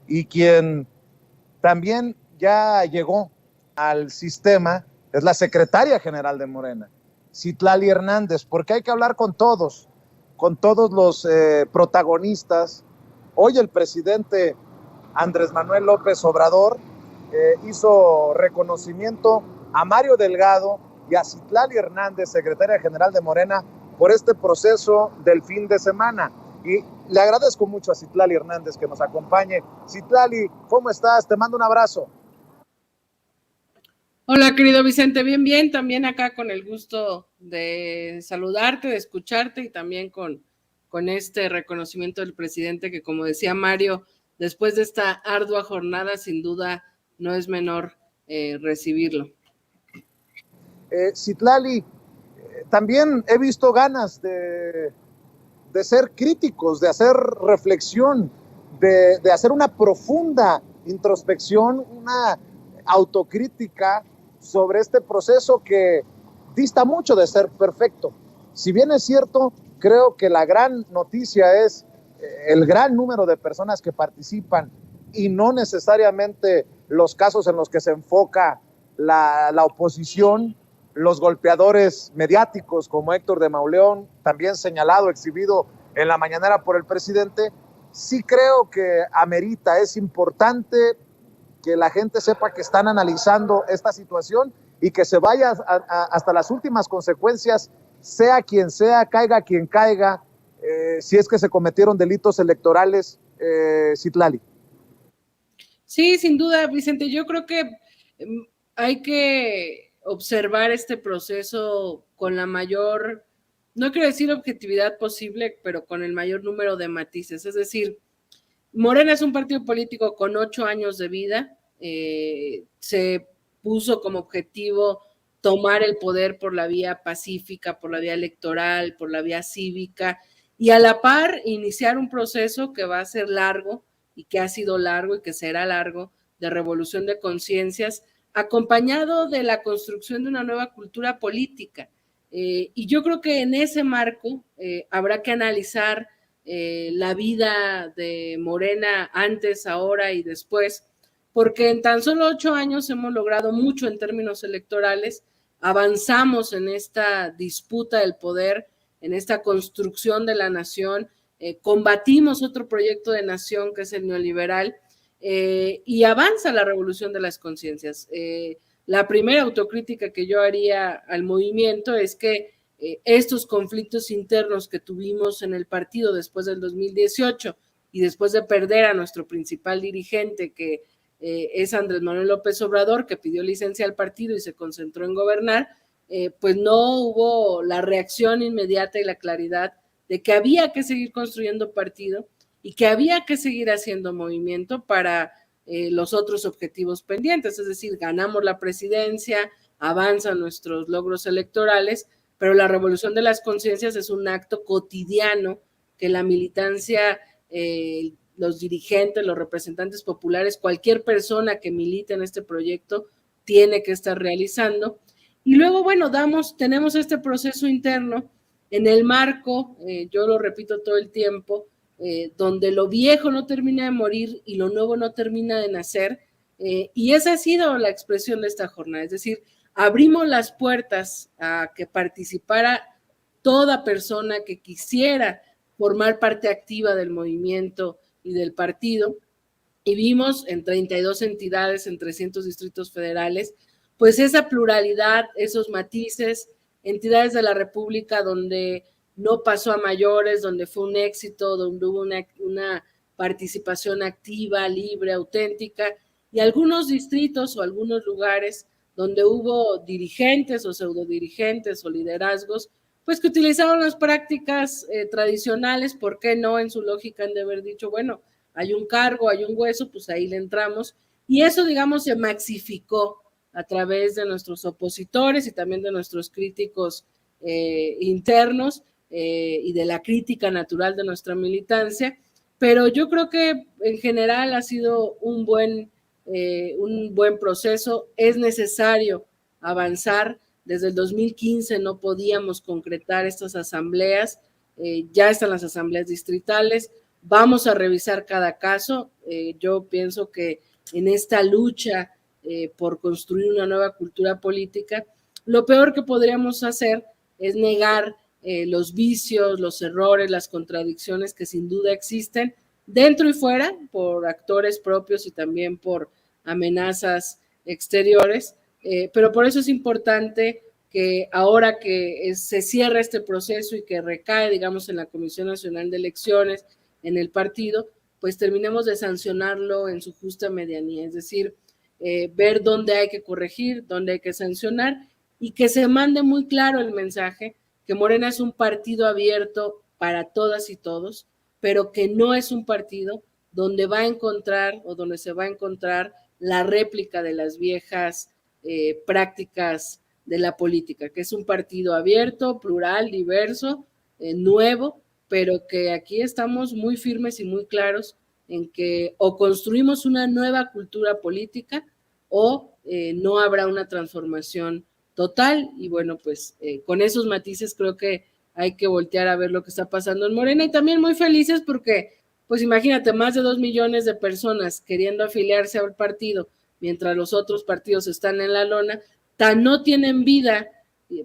y quien también ya llegó al sistema es la secretaria general de Morena, Citlali Hernández, porque hay que hablar con todos los protagonistas. Hoy el presidente Andrés Manuel López Obrador hizo reconocimiento a Mario Delgado y a Citlali Hernández, secretaria general de Morena, por este proceso del fin de semana. Y le agradezco mucho a Citlali Hernández que nos acompañe. Citlali, ¿cómo estás? Te mando un abrazo. Hola, querido Vicente, bien, también acá con el gusto de saludarte, de escucharte y también con este reconocimiento del presidente que, como decía Mario, después de esta ardua jornada, sin duda no es menor recibirlo. Citlali, también he visto ganas de ser críticos, de hacer reflexión, de hacer una profunda introspección, una autocrítica sobre este proceso que dista mucho de ser perfecto. Si bien es cierto, creo que la gran noticia es el gran número de personas que participan y no necesariamente los casos en los que se enfoca la oposición, los golpeadores mediáticos como Héctor de Mauleón, también señalado, exhibido en la mañanera por el presidente. Sí creo que amerita, es importante que la gente sepa que están analizando esta situación y que se vaya hasta las últimas consecuencias, sea quien sea, caiga quien caiga, si es que se cometieron delitos electorales, Citlali. Sí, sin duda, Vicente, yo creo que hay que observar este proceso con la mayor, no quiero decir objetividad posible, pero con el mayor número de matices. Es decir, Morena es un partido político con 8 años de vida, se puso como objetivo tomar el poder por la vía pacífica, por la vía electoral, por la vía cívica, y a la par iniciar un proceso que va a ser largo y que ha sido largo y que será largo, de revolución de conciencias, acompañado de la construcción de una nueva cultura política. Y yo creo que en ese marco habrá que analizar la vida de Morena antes, ahora y después, porque en tan solo 8 años hemos logrado mucho en términos electorales, avanzamos en esta disputa del poder, en esta construcción de la nación, combatimos otro proyecto de nación que es el neoliberal, y avanza la revolución de las conciencias. La primera autocrítica que yo haría al movimiento es que estos conflictos internos que tuvimos en el partido después del 2018 y después de perder a nuestro principal dirigente, que es Andrés Manuel López Obrador, que pidió licencia al partido y se concentró en gobernar, pues no hubo la reacción inmediata y la claridad de que había que seguir construyendo partido y que había que seguir haciendo movimiento para los otros objetivos pendientes, es decir, ganamos la presidencia, avanzan nuestros logros electorales, pero la revolución de las conciencias es un acto cotidiano que la militancia, los dirigentes, los representantes populares, cualquier persona que milite en este proyecto tiene que estar realizando. Y luego, bueno, tenemos este proceso interno en el marco, yo lo repito todo el tiempo, donde lo viejo no termina de morir y lo nuevo no termina de nacer, y esa ha sido la expresión de esta jornada, es decir, abrimos las puertas a que participara toda persona que quisiera formar parte activa del movimiento y del partido, y vimos en 32 entidades, en 300 distritos federales, pues esa pluralidad, esos matices, entidades de la República donde no pasó a mayores, donde fue un éxito, donde hubo una participación activa, libre, auténtica, y algunos distritos o algunos lugares donde hubo dirigentes o pseudodirigentes o liderazgos, pues que utilizaron las prácticas tradicionales, ¿por qué no? En su lógica han de haber dicho, bueno, hay un cargo, hay un hueso, pues ahí le entramos, y eso, digamos, se maxificó a través de nuestros opositores y también de nuestros críticos internos y de la crítica natural de nuestra militancia, pero yo creo que en general ha sido un buen proceso. Es necesario avanzar. Desde el 2015 no podíamos concretar estas asambleas, ya están las asambleas distritales. vamos a revisar cada caso. Yo pienso que en esta lucha por construir una nueva cultura política, lo peor que podríamos hacer es negar los vicios, los errores, las contradicciones que sin duda existen dentro y fuera por actores propios y también por amenazas exteriores, pero por eso es importante que ahora que se cierra este proceso y que recae, digamos, en la Comisión Nacional de Elecciones, en el partido, pues terminemos de sancionarlo en su justa medianía, es decir, ver dónde hay que corregir, dónde hay que sancionar y que se mande muy claro el mensaje que Morena es un partido abierto para todas y todos, pero que no es un partido donde va a encontrar o donde se va a encontrar la réplica de las viejas prácticas de la política, que es un partido abierto, plural, diverso, nuevo, pero que aquí estamos muy firmes y muy claros en que o construimos una nueva cultura política o no habrá una transformación total. Y bueno, pues con esos matices creo que hay que voltear a ver lo que está pasando en Morena y también muy felices porque, pues imagínate, más de 2 millones de personas queriendo afiliarse al partido mientras los otros partidos están en la lona, tan no tienen vida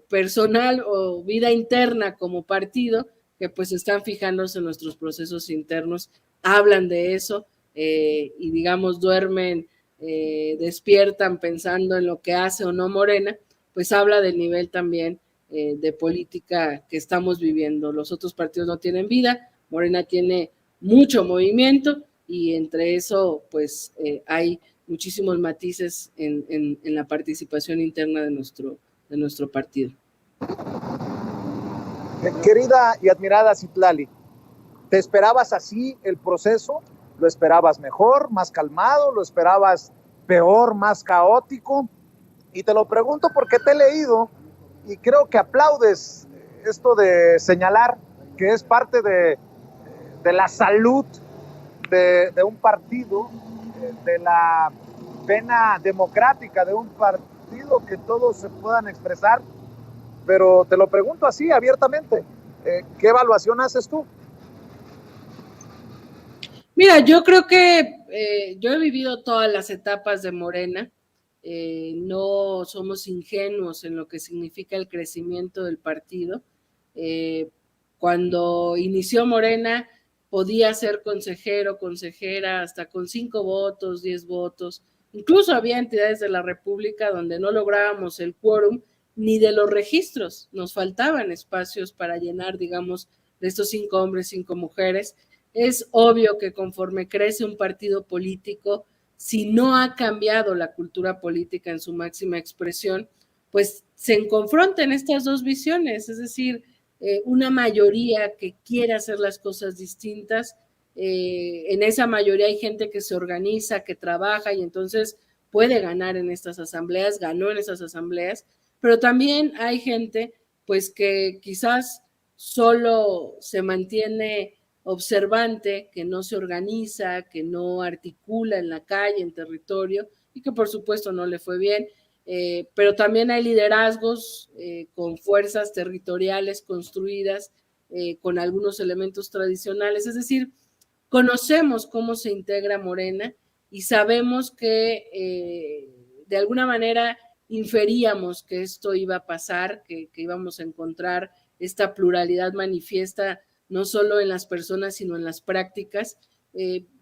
personal o vida interna como partido, que pues están fijándose en nuestros procesos internos, hablan de eso y digamos duermen, despiertan pensando en lo que hace o no Morena, pues habla del nivel también de política que estamos viviendo. Los otros partidos no tienen vida, Morena tiene mucho movimiento y entre eso pues hay muchísimos matices en la participación interna de nuestro partido. Querida y admirada Citlali, ¿te esperabas así el proceso? ¿Lo esperabas mejor, más calmado? ¿Lo esperabas peor, más caótico? Y te lo pregunto porque te he leído y creo que aplaudes esto de señalar que es parte de la salud de un partido, de la vena democrática de un partido, que todos se puedan expresar, pero te lo pregunto así abiertamente, ¿qué evaluación haces tú? Mira, yo creo que yo he vivido todas las etapas de Morena, no somos ingenuos en lo que significa el crecimiento del partido. Cuando inició Morena podía ser consejero, consejera hasta con 5 votos, 10 votos, incluso había entidades de la República donde no lográbamos el quórum ni de los registros, nos faltaban espacios para llenar, digamos, de estos 5 hombres, 5 mujeres. Es obvio que conforme crece un partido político, si no ha cambiado la cultura política en su máxima expresión, pues se confrontan estas dos visiones, es decir, una mayoría que quiere hacer las cosas distintas, en esa mayoría hay gente que se organiza, que trabaja y entonces puede ganar en estas asambleas, ganó en esas asambleas, pero también hay gente pues que quizás solo se mantiene observante, que no se organiza, que no articula en la calle, en territorio, y que por supuesto no le fue bien, pero también hay liderazgos con fuerzas territoriales construidas, con algunos elementos tradicionales, es decir, conocemos cómo se integra Morena y sabemos que de alguna manera inferíamos que esto iba a pasar, que íbamos a encontrar esta pluralidad manifiesta no solo en las personas, sino en las prácticas.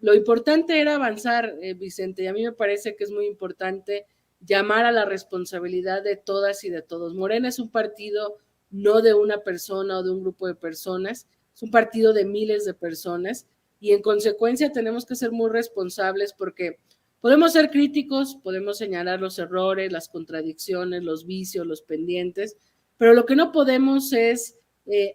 Lo importante era avanzar, Vicente, y a mí me parece que es muy importante llamar a la responsabilidad de todas y de todos. Morena es un partido no de una persona o de un grupo de personas, es un partido de miles de personas y en consecuencia tenemos que ser muy responsables porque podemos ser críticos, podemos señalar los errores, las contradicciones, los vicios, los pendientes, pero lo que no podemos es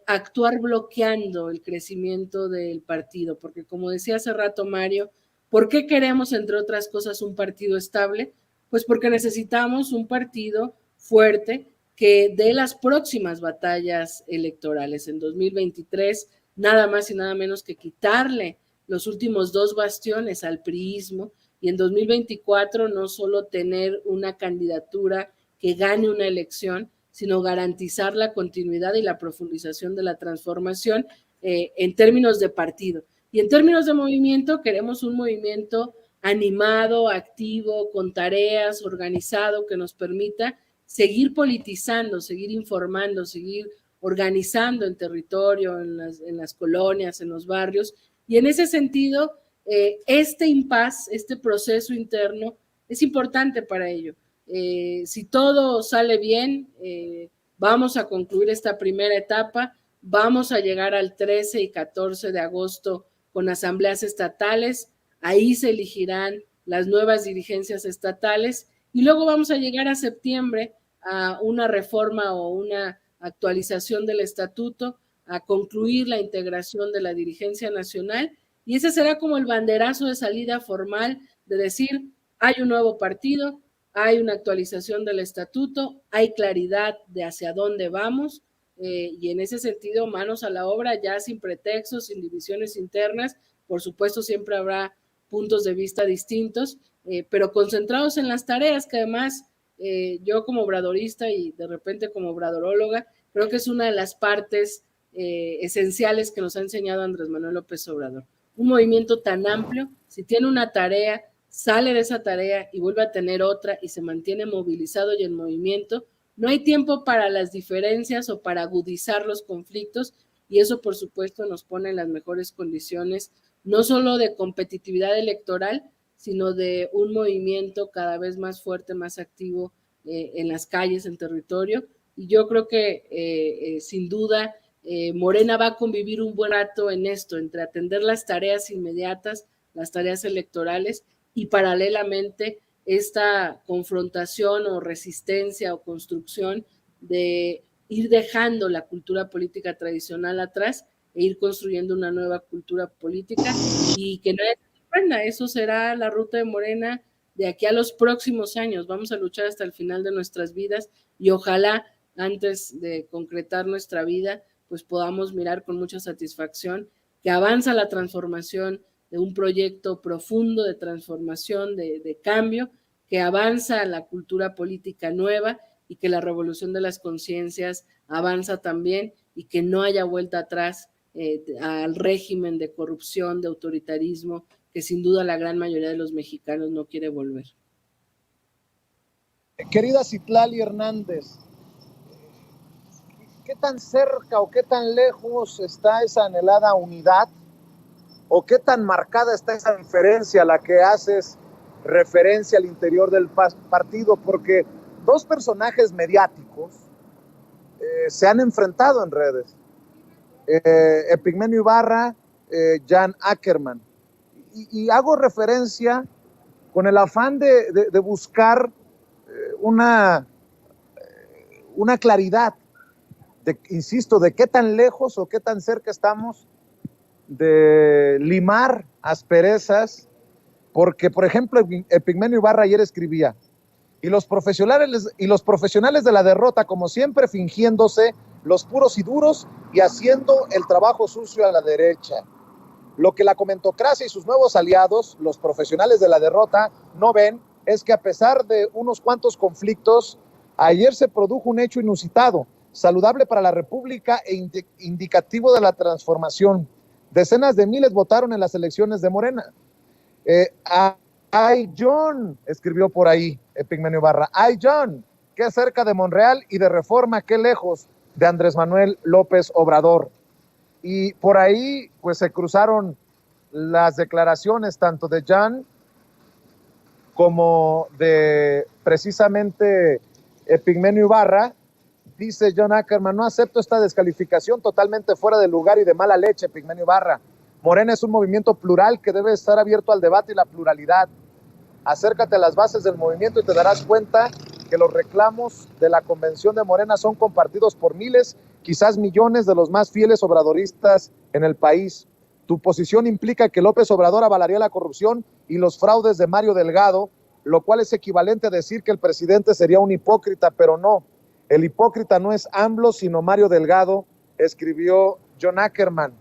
actuar bloqueando el crecimiento del partido, porque como decía hace rato Mario, ¿por qué queremos, entre otras cosas, un partido estable? Pues porque necesitamos un partido fuerte que dé las próximas batallas electorales. En 2023, nada más y nada menos que quitarle los últimos 2 bastiones al priismo y en 2024 no solo tener una candidatura que gane una elección, sino garantizar la continuidad y la profundización de la transformación en términos de partido. Y en términos de movimiento, queremos un movimiento animado, activo, con tareas, organizado, que nos permita seguir politizando, seguir informando, seguir organizando en territorio, en las colonias, en los barrios. Y en ese sentido, este impasse, este proceso interno, es importante para ello. Si todo sale bien, vamos a concluir esta primera etapa, vamos a llegar al 13 y 14 de agosto con asambleas estatales, ahí se elegirán las nuevas dirigencias estatales y luego vamos a llegar a septiembre a una reforma o una actualización del estatuto, a concluir la integración de la dirigencia nacional y ese será como el banderazo de salida formal de decir, hay un nuevo partido, hay una actualización del estatuto, hay claridad de hacia dónde vamos y en ese sentido manos a la obra ya sin pretextos, sin divisiones internas, por supuesto siempre habrá puntos de vista distintos, pero concentrados en las tareas que además yo como obradorista y de repente como obradoróloga, creo que es una de las partes esenciales que nos ha enseñado Andrés Manuel López Obrador. Un movimiento tan amplio, si tiene una tarea, sale de esa tarea y vuelve a tener otra y se mantiene movilizado y en movimiento, no hay tiempo para las diferencias o para agudizar los conflictos y eso por supuesto nos pone en las mejores condiciones, no solo de competitividad electoral, sino de un movimiento cada vez más fuerte, más activo en las calles, en territorio. Y yo creo que sin duda Morena va a convivir un buen rato en esto, entre atender las tareas inmediatas, las tareas electorales y paralelamente esta confrontación o resistencia o construcción de ir dejando la cultura política tradicional atrás e ir construyendo una nueva cultura política y que nadie se sorprenda, eso será la ruta de Morena de aquí a los próximos años. Vamos a luchar hasta el final de nuestras vidas y ojalá antes de concretar nuestra vida, pues podamos mirar con mucha satisfacción que avanza la transformación de un proyecto profundo de transformación, de cambio, que avanza la cultura política nueva y que la revolución de las conciencias avanza también y que no haya vuelta atrás al régimen de corrupción, de autoritarismo, que sin duda la gran mayoría de los mexicanos no quiere volver. Querida Citlali Hernández, ¿qué tan cerca o qué tan lejos está esa anhelada unidad? ¿O qué tan marcada está esa diferencia a la que haces referencia al interior del partido? Porque dos personajes mediáticos se han enfrentado en redes. Epigmenio Ibarra, Jan Ackerman. Y hago referencia con el afán de buscar una claridad, insisto, de qué tan lejos o qué tan cerca estamos de limar asperezas, porque, por ejemplo, Epigmenio Ibarra ayer escribía, y los profesionales de la derrota, como siempre, fingiéndose los puros y duros y haciendo el trabajo sucio a la derecha. Lo que la comentocracia y sus nuevos aliados, los profesionales de la derrota, no ven es que a pesar de unos cuantos conflictos, ayer se produjo un hecho inusitado, saludable para la República e indicativo de la transformación. Decenas de miles votaron en las elecciones de Morena. Ay, John, escribió por ahí Epigmenio Ibarra. Ay, John, qué cerca de Monreal y de Reforma, qué lejos de Andrés Manuel López Obrador. Y por ahí, pues se cruzaron las declaraciones tanto de John como de precisamente Epigmenio Ibarra. Dice John Ackerman, no acepto esta descalificación totalmente fuera de lugar y de mala leche, Epigmenio Ibarra. Morena es un movimiento plural que debe estar abierto al debate y la pluralidad. Acércate a las bases del movimiento y te darás cuenta que los reclamos de la convención de Morena son compartidos por miles, quizás millones de los más fieles obradoristas en el país. Tu posición implica que López Obrador avalaría la corrupción y los fraudes de Mario Delgado, lo cual es equivalente a decir que el presidente sería un hipócrita, pero no. El hipócrita no es AMLO, sino Mario Delgado, escribió John Ackerman.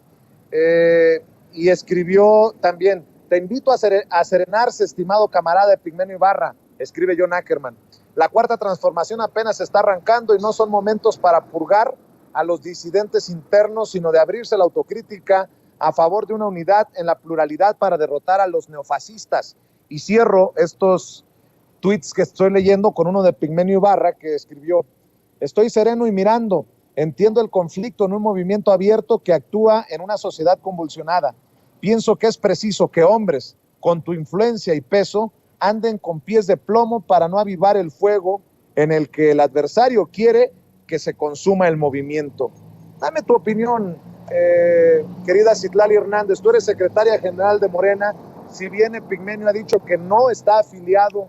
Y escribió también, te invito a serenarse, estimado camarada Epigmenio Ibarra, escribe John Ackerman. La cuarta transformación apenas está arrancando y no son momentos para purgar a los disidentes internos, sino de abrirse a la autocrítica, a favor de una unidad en la pluralidad para derrotar a los neofascistas. Y cierro estos tweets que estoy leyendo con uno de Pigmenio Ibarra, que escribió: estoy sereno y mirando, entiendo el conflicto en un movimiento abierto que actúa en una sociedad convulsionada. Pienso que es preciso que hombres con tu influencia y peso anden con pies de plomo para no avivar el fuego en el que el adversario quiere que se consuma el movimiento. Dame tu opinión, querida Citlali Hernández. Tú eres secretaria general de Morena. Si bien Pigmenio ha dicho que no está afiliado,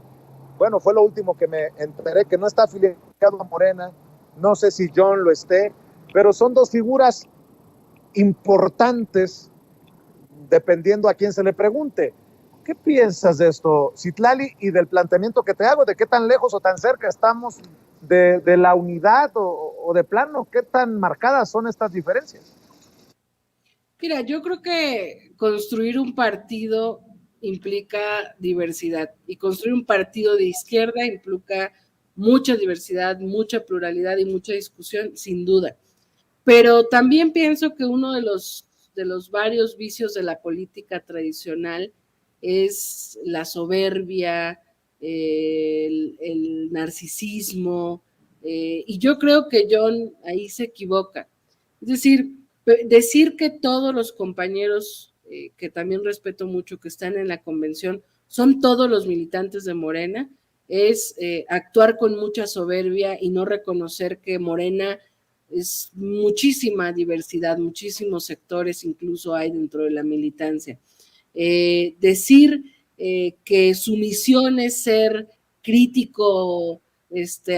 bueno, fue lo último que me enteré, que no está afiliado a Morena, no sé si John lo esté, pero son dos figuras importantes dependiendo a quién se le pregunte. ¿Qué piensas de esto, Citlali, y del planteamiento que te hago, de qué tan lejos o tan cerca estamos de la unidad o de plano, qué tan marcadas son estas diferencias? Mira, yo creo que construir un partido implica diversidad y construir un partido de izquierda implica mucha diversidad, mucha pluralidad y mucha discusión, sin duda. Pero también pienso que uno de los varios vicios de la política tradicional es la soberbia, el narcisismo, y yo creo que John ahí se equivoca. Es decir que todos los compañeros, que también respeto mucho, que están en la convención, son todos los militantes de Morena, es actuar con mucha soberbia y no reconocer que Morena es muchísima diversidad, muchísimos sectores incluso hay dentro de la militancia. Decir que su misión es ser crítico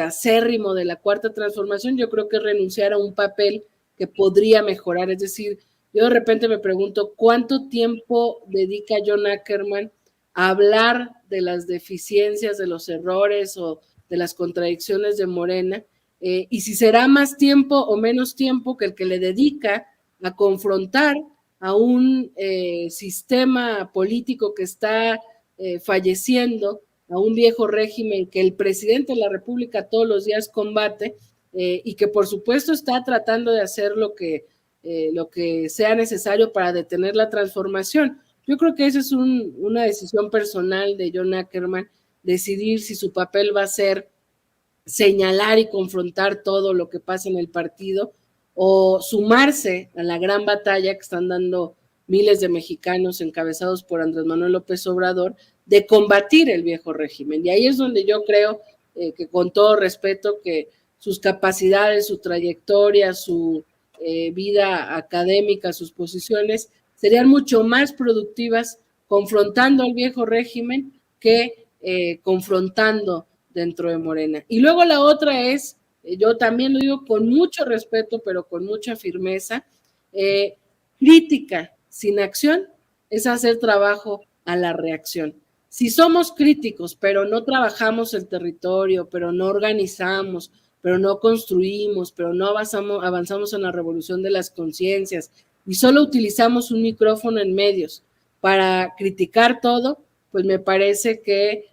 acérrimo de la Cuarta Transformación, yo creo que es renunciar a un papel que podría mejorar. Es decir, yo de repente me pregunto cuánto tiempo dedica John Ackerman a hablar de las deficiencias, de los errores o de las contradicciones de Morena, y si será más tiempo o menos tiempo que el que le dedica a confrontar a un sistema político que está falleciendo, a un viejo régimen que el presidente de la República todos los días combate, y que por supuesto está tratando de hacer lo que sea necesario para detener la transformación. Yo creo que esa es una decisión personal de John Ackerman, decidir si su papel va a ser señalar y confrontar todo lo que pasa en el partido o sumarse a la gran batalla que están dando miles de mexicanos encabezados por Andrés Manuel López Obrador de combatir el viejo régimen. Y ahí es donde yo creo que, con todo respeto, que sus capacidades, su trayectoria, su vida académica, sus posiciones serían mucho más productivas confrontando al viejo régimen que confrontando dentro de Morena. Y luego la otra es, yo también lo digo con mucho respeto, pero con mucha firmeza, crítica sin acción es hacer trabajo a la reacción. Si somos críticos, pero no trabajamos el territorio, pero no organizamos, pero no construimos, pero no avanzamos en la revolución de las conciencias y solo utilizamos un micrófono en medios para criticar todo, pues me parece que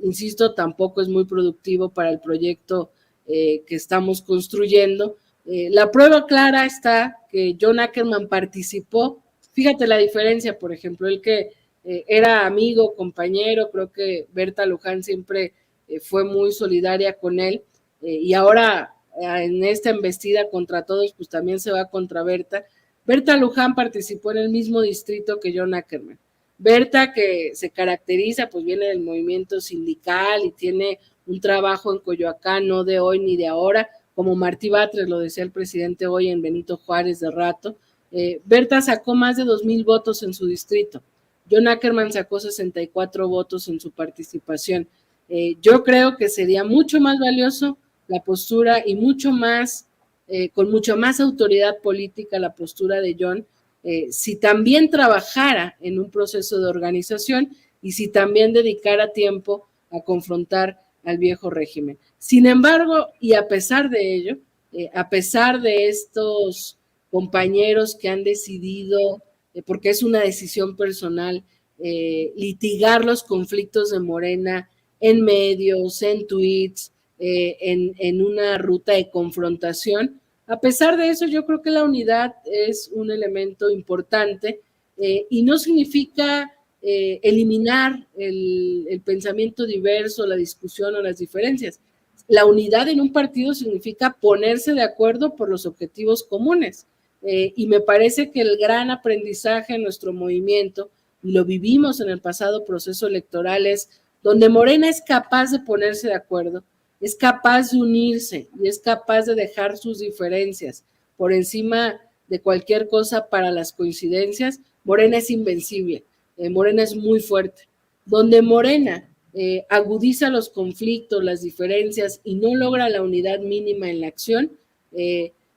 insisto, tampoco es muy productivo para el proyecto que estamos construyendo. La prueba clara está que John Ackerman participó. Fíjate la diferencia, por ejemplo, el que era amigo, compañero, creo que Berta Luján siempre fue muy solidaria con él, y ahora en esta embestida contra todos, pues también se va contra Berta. Berta Luján participó en el mismo distrito que John Ackerman. Berta, que se caracteriza, pues viene del movimiento sindical y tiene un trabajo en Coyoacán, no de hoy ni de ahora, como Martí Batres, lo decía el presidente hoy en Benito Juárez de rato. Berta sacó más de 2,000 votos en su distrito. John Ackerman sacó 64 votos en su participación. Yo creo que sería mucho más valioso la postura y mucho más, con mucha más autoridad política la postura de John, si también trabajara en un proceso de organización y si también dedicara tiempo a confrontar al viejo régimen. Sin embargo, y a pesar de ello, a pesar de estos compañeros que han decidido, porque es una decisión personal, litigar los conflictos de Morena en medios, en tweets, en una ruta de confrontación, A pesar de eso, yo creo que la unidad es un elemento importante y no significa eliminar el pensamiento diverso, la discusión o las diferencias. La unidad en un partido significa ponerse de acuerdo por los objetivos comunes. Y me parece que el gran aprendizaje en nuestro movimiento, y lo vivimos en el pasado proceso electoral, es donde Morena es capaz de ponerse de acuerdo, es capaz de unirse y es capaz de dejar sus diferencias por encima de cualquier cosa para las coincidencias. Morena es invencible, Morena es muy fuerte. Donde Morena agudiza los conflictos, las diferencias y no logra la unidad mínima en la acción,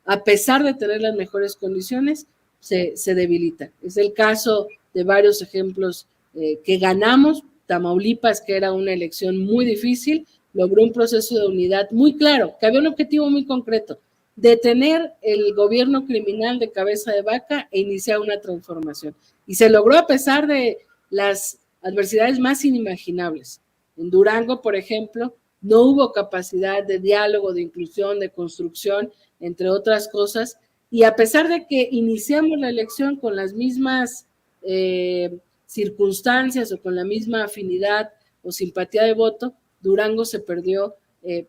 a pesar de tener las mejores condiciones, se debilita. Es el caso de varios ejemplos que ganamos. Tamaulipas, que era una elección muy difícil, logró un proceso de unidad muy claro, que había un objetivo muy concreto: detener el gobierno criminal de cabeza de vaca e iniciar una transformación. Y se logró a pesar de las adversidades más inimaginables. En Durango, por ejemplo, no hubo capacidad de diálogo, de inclusión, de construcción, entre otras cosas, y a pesar de que iniciamos la elección con las mismas circunstancias o con la misma afinidad o simpatía de voto, Durango se perdió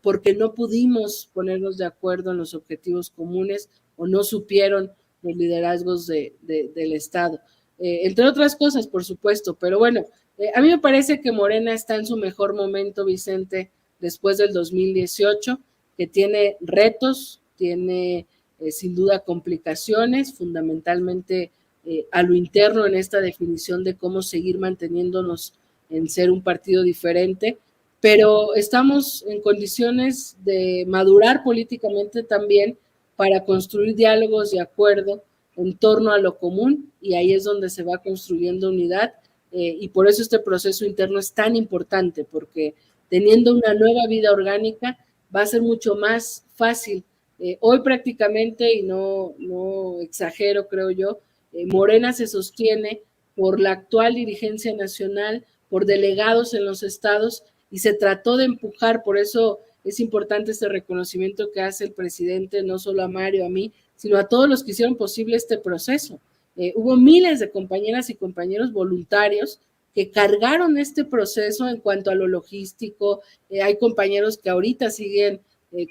porque no pudimos ponernos de acuerdo en los objetivos comunes o no supieron los liderazgos del Estado. Entre otras cosas, por supuesto, pero bueno, a mí me parece que Morena está en su mejor momento, Vicente, después del 2018, que tiene retos, tiene sin duda complicaciones, fundamentalmente a lo interno en esta definición de cómo seguir manteniéndonos en ser un partido diferente, pero estamos en condiciones de madurar políticamente también para construir diálogos de acuerdo en torno a lo común, y ahí es donde se va construyendo unidad, y por eso este proceso interno es tan importante, porque teniendo una nueva vida orgánica va a ser mucho más fácil. Hoy prácticamente, y no exagero creo yo, Morena se sostiene por la actual dirigencia nacional, por delegados en los estados, y se trató de empujar. Por eso es importante este reconocimiento que hace el presidente, no solo a Mario, a mí, sino a todos los que hicieron posible este proceso. Hubo miles de compañeras y compañeros voluntarios que cargaron este proceso en cuanto a lo logístico. Hay compañeros que ahorita siguen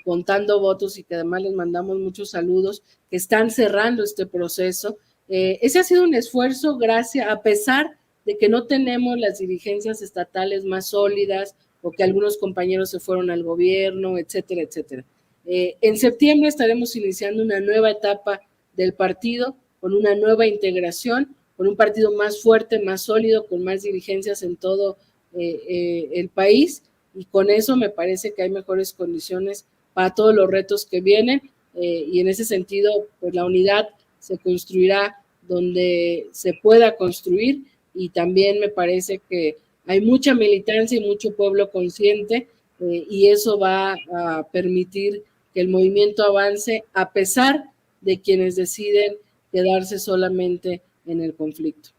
contando votos y que además les mandamos muchos saludos, que están cerrando este proceso. Ese ha sido un esfuerzo, gracias, a pesar de que no tenemos las dirigencias estatales más sólidas o que algunos compañeros se fueron al gobierno, etcétera, etcétera. En septiembre estaremos iniciando una nueva etapa del partido, con una nueva integración, con un partido más fuerte, más sólido, con más dirigencias en todo el país, y con eso me parece que hay mejores condiciones para todos los retos que vienen, y en ese sentido, pues la unidad se construirá donde se pueda construir, y también me parece que hay mucha militancia y mucho pueblo consciente, y eso va a permitir que el movimiento avance a pesar de quienes deciden quedarse solamente en el conflicto.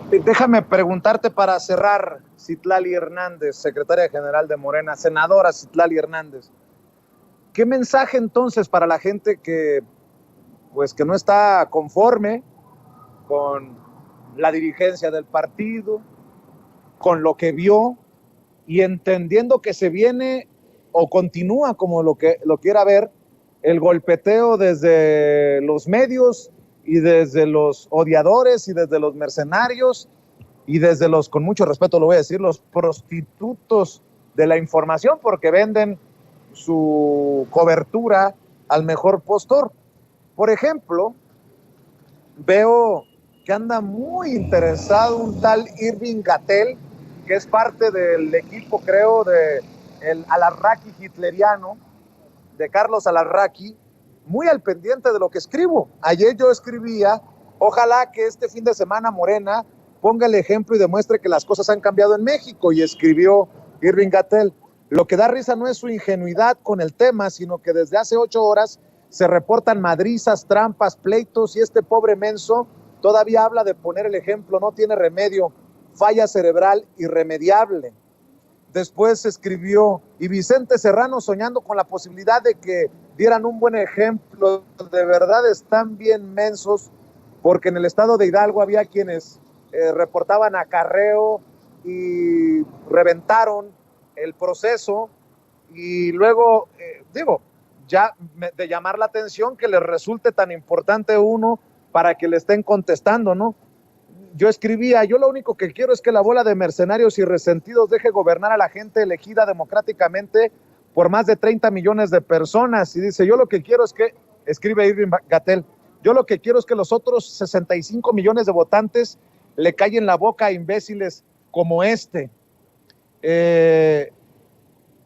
Déjame preguntarte para cerrar, Citlali Hernández, secretaria general de Morena, senadora Citlali Hernández, ¿qué mensaje entonces para la gente que no está conforme con la dirigencia del partido, con lo que vio, y entendiendo que se viene o continúa, como lo quiera ver, el golpeteo desde los medios y desde los odiadores y desde los mercenarios y desde los, con mucho respeto lo voy a decir, los prostitutos de la información, porque venden su cobertura al mejor postor? Por ejemplo, veo que anda muy interesado un tal Irving Gatell, que es parte del equipo, creo, de el Alarraqui hitleriano, de Carlos Alarraqui, muy al pendiente de lo que escribo. Ayer yo escribía, ojalá que este fin de semana Morena ponga el ejemplo y demuestre que las cosas han cambiado en México, y escribió Irving Gatell. Lo que da risa no es su ingenuidad con el tema, sino que desde hace 8 horas se reportan madrizas, trampas, pleitos, y este pobre menso todavía habla de poner el ejemplo. No tiene remedio, falla cerebral irremediable. Después escribió, y Vicente Serrano soñando con la posibilidad de que dieran un buen ejemplo, de verdad están bien mensos, porque en el estado de Hidalgo había quienes reportaban acarreo y reventaron el proceso, y luego, ya de llamar la atención que les resulte tan importante uno para que le estén contestando, ¿no? Yo escribía, yo lo único que quiero es que la bola de mercenarios y resentidos deje gobernar a la gente elegida democráticamente por más de 30 millones de personas. Y dice, yo lo que quiero es que, escribe Irving Gatell, yo lo que quiero es que los otros 65 millones de votantes le callen la boca a imbéciles como este.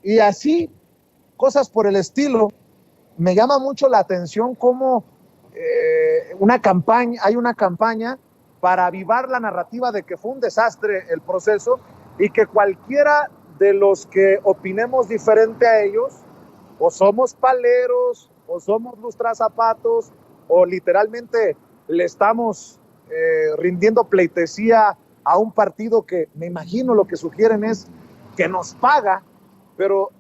Y así, cosas por el estilo. Me llama mucho la atención cómo hay una campaña para avivar la narrativa de que fue un desastre el proceso y que cualquiera de los que opinemos diferente a ellos, o somos paleros, o somos lustrazapatos, o literalmente le estamos rindiendo pleitesía a un partido que me imagino lo que sugieren es que nos paga, pero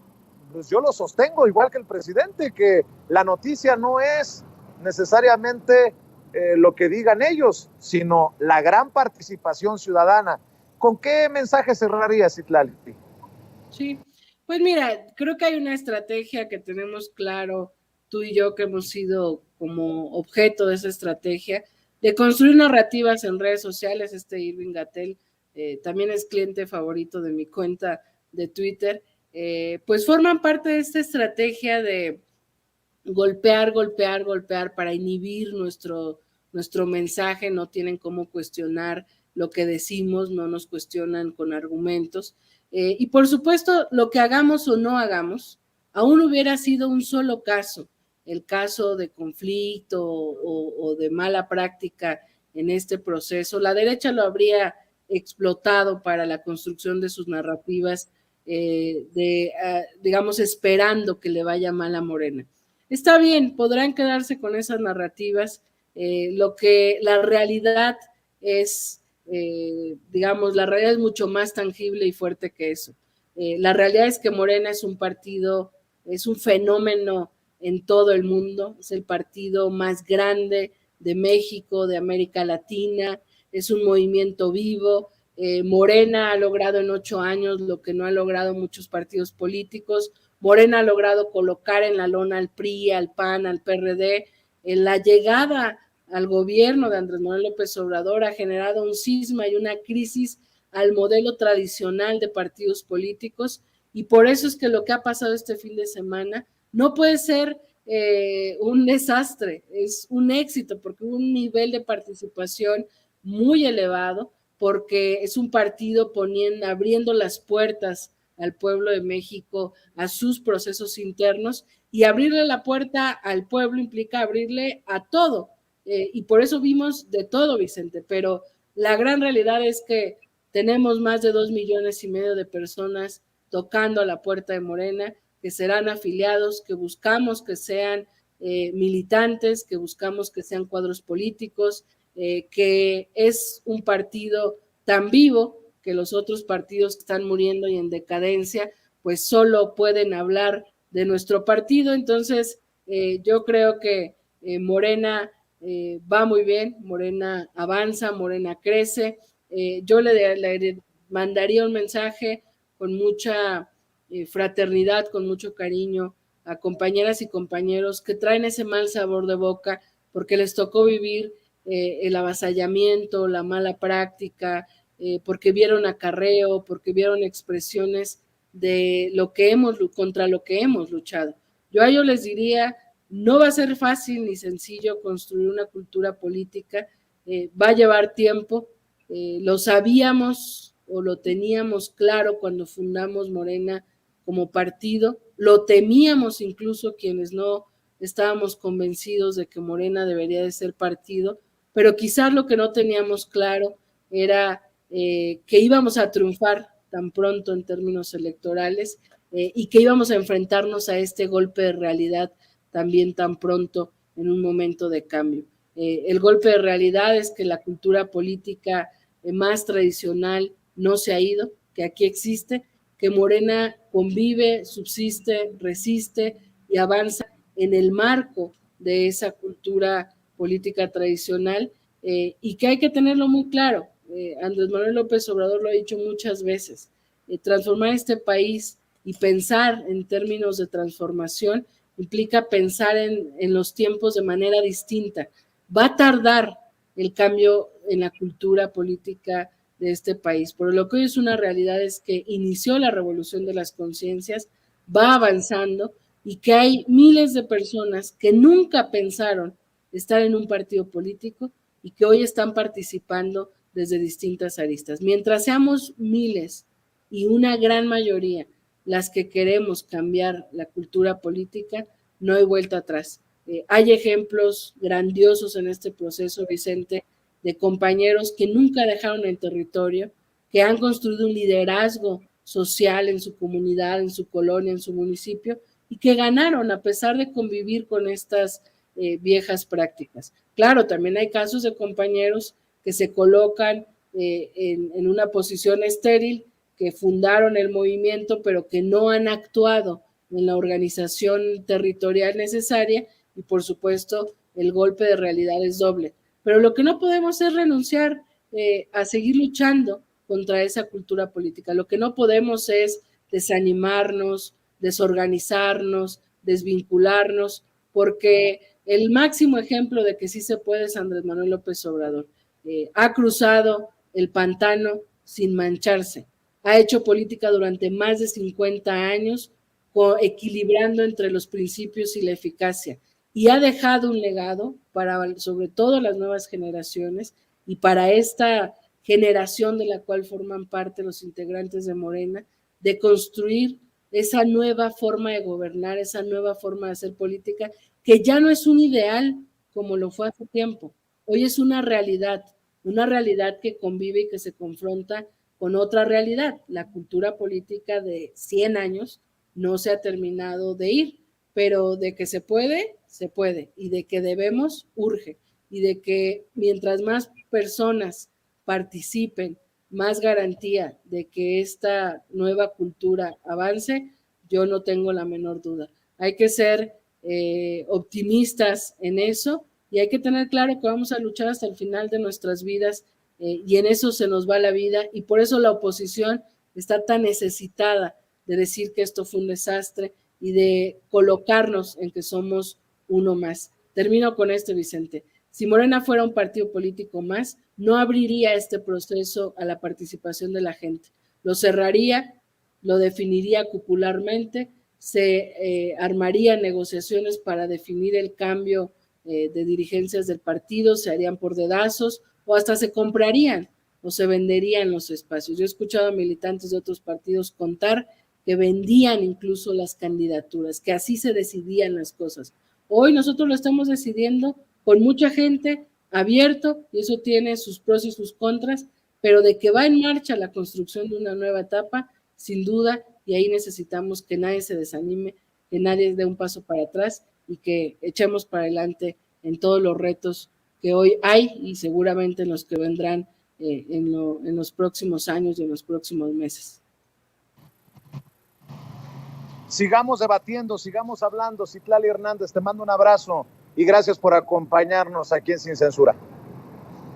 pues yo lo sostengo igual que el presidente, que la noticia no es necesariamente lo que digan ellos, sino la gran participación ciudadana. ¿Con qué mensaje cerraría, Citlali? Sí, pues mira, creo que hay una estrategia que tenemos claro, tú y yo, que hemos sido como objeto de esa estrategia, de construir narrativas en redes sociales. Irving Gatell también es cliente favorito de mi cuenta de Twitter, pues forman parte de esta estrategia de golpear para inhibir nuestro mensaje. No tienen cómo cuestionar lo que decimos, no nos cuestionan con argumentos. Y por supuesto, lo que hagamos o no hagamos, aún hubiera sido un solo caso, el caso de conflicto o de mala práctica en este proceso, la derecha lo habría explotado para la construcción de sus narrativas, digamos, esperando que le vaya mal a Morena. Está bien, podrán quedarse con esas narrativas, lo que la realidad es, digamos, la realidad es mucho más tangible y fuerte que eso. La realidad es que Morena es un partido, es un fenómeno en todo el mundo, es el partido más grande de México, de América Latina, es un movimiento vivo. Morena ha logrado en 8 años lo que no han logrado muchos partidos políticos. Morena ha logrado colocar en la lona al PRI, al PAN, al PRD. La llegada al gobierno de Andrés Manuel López Obrador ha generado un cisma y una crisis al modelo tradicional de partidos políticos, y por eso es que lo que ha pasado este fin de semana no puede ser un desastre, es un éxito, porque hubo un nivel de participación muy elevado, porque es un partido abriendo las puertas al pueblo de México, a sus procesos internos, y abrirle la puerta al pueblo implica abrirle a todo, y por eso vimos de todo, Vicente, pero la gran realidad es que tenemos más de 2,5 millones de personas tocando a la puerta de Morena, que serán afiliados, que buscamos que sean militantes, que buscamos que sean cuadros políticos, que es un partido tan vivo que los otros partidos que están muriendo y en decadencia, pues solo pueden hablar de nuestro partido. Entonces, yo creo que Morena va muy bien, Morena avanza, Morena crece. Yo le mandaría un mensaje con mucha fraternidad, con mucho cariño a compañeras y compañeros que traen ese mal sabor de boca porque les tocó vivir el avasallamiento, la mala práctica, porque vieron acarreo, porque vieron expresiones de contra lo que hemos luchado. Yo a ellos les diría, no va a ser fácil ni sencillo construir una cultura política, va a llevar tiempo, lo sabíamos o lo teníamos claro cuando fundamos Morena como partido, lo temíamos incluso quienes no estábamos convencidos de que Morena debería de ser partido, pero quizás lo que no teníamos claro era que íbamos a triunfar tan pronto en términos electorales, y que íbamos a enfrentarnos a este golpe de realidad también tan pronto en un momento de cambio. El golpe de realidad es que la cultura política más tradicional no se ha ido, que aquí existe, que Morena convive, subsiste, resiste y avanza en el marco de esa cultura política tradicional, y que hay que tenerlo muy claro. Andrés Manuel López Obrador lo ha dicho muchas veces, transformar este país y pensar en términos de transformación implica pensar en los tiempos de manera distinta. Va a tardar el cambio en la cultura política de este país, pero lo que hoy es una realidad es que inició la revolución de las conciencias, va avanzando y que hay miles de personas que nunca pensaron estar en un partido político y que hoy están participando desde distintas aristas. Mientras seamos miles y una gran mayoría las que queremos cambiar la cultura política, no hay vuelta atrás. Hay ejemplos grandiosos en este proceso, Vicente, de compañeros que nunca dejaron el territorio, que han construido un liderazgo social en su comunidad, en su colonia, en su municipio, y que ganaron a pesar de convivir con estas viejas prácticas. Claro, también hay casos de compañeros que se colocan en una posición estéril, que fundaron el movimiento, pero que no han actuado en la organización territorial necesaria, y por supuesto el golpe de realidad es doble. Pero lo que no podemos es renunciar a seguir luchando contra esa cultura política. Lo que no podemos es desanimarnos, desorganizarnos, desvincularnos, porque el máximo ejemplo de que sí se puede es Andrés Manuel López Obrador. Ha cruzado el pantano sin mancharse, ha hecho política durante más de 50 años, equilibrando entre los principios y la eficacia, y ha dejado un legado para, sobre todo, las nuevas generaciones y para esta generación de la cual forman parte los integrantes de Morena, de construir esa nueva forma de gobernar, esa nueva forma de hacer política, que ya no es un ideal como lo fue hace tiempo. Hoy es una realidad que convive y que se confronta con otra realidad. La cultura política de 100 años no se ha terminado de ir, pero de que se puede, y de que debemos, urge, y de que mientras más personas participen, más garantía de que esta nueva cultura avance, yo no tengo la menor duda. Hay que ser optimistas en eso, y hay que tener claro que vamos a luchar hasta el final de nuestras vidas, y en eso se nos va la vida, y por eso la oposición está tan necesitada de decir que esto fue un desastre y de colocarnos en que somos uno más. Termino con esto, Vicente. Si Morena fuera un partido político más, no abriría este proceso a la participación de la gente. Lo cerraría, lo definiría cupularmente, se armarían negociaciones para definir el cambio de dirigencias del partido, se harían por dedazos o hasta se comprarían o se venderían los espacios. Yo he escuchado a militantes de otros partidos contar que vendían incluso las candidaturas, que así se decidían las cosas. Hoy nosotros lo estamos decidiendo con mucha gente, abierto, y eso tiene sus pros y sus contras, pero de que va en marcha la construcción de una nueva etapa, sin duda, y ahí necesitamos que nadie se desanime, que nadie dé un paso para atrás y que echemos para adelante en todos los retos que hoy hay y seguramente en los que vendrán en los próximos años y en los próximos meses. Sigamos debatiendo, sigamos hablando. Citlali Hernández, te mando un abrazo y gracias por acompañarnos aquí en Sin Censura.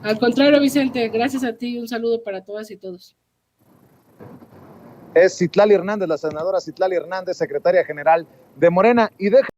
Al contrario, Vicente, gracias a ti y un saludo para todas y todos. Es Citlali Hernández, la senadora Citlali Hernández, secretaria general de Morena. Y deja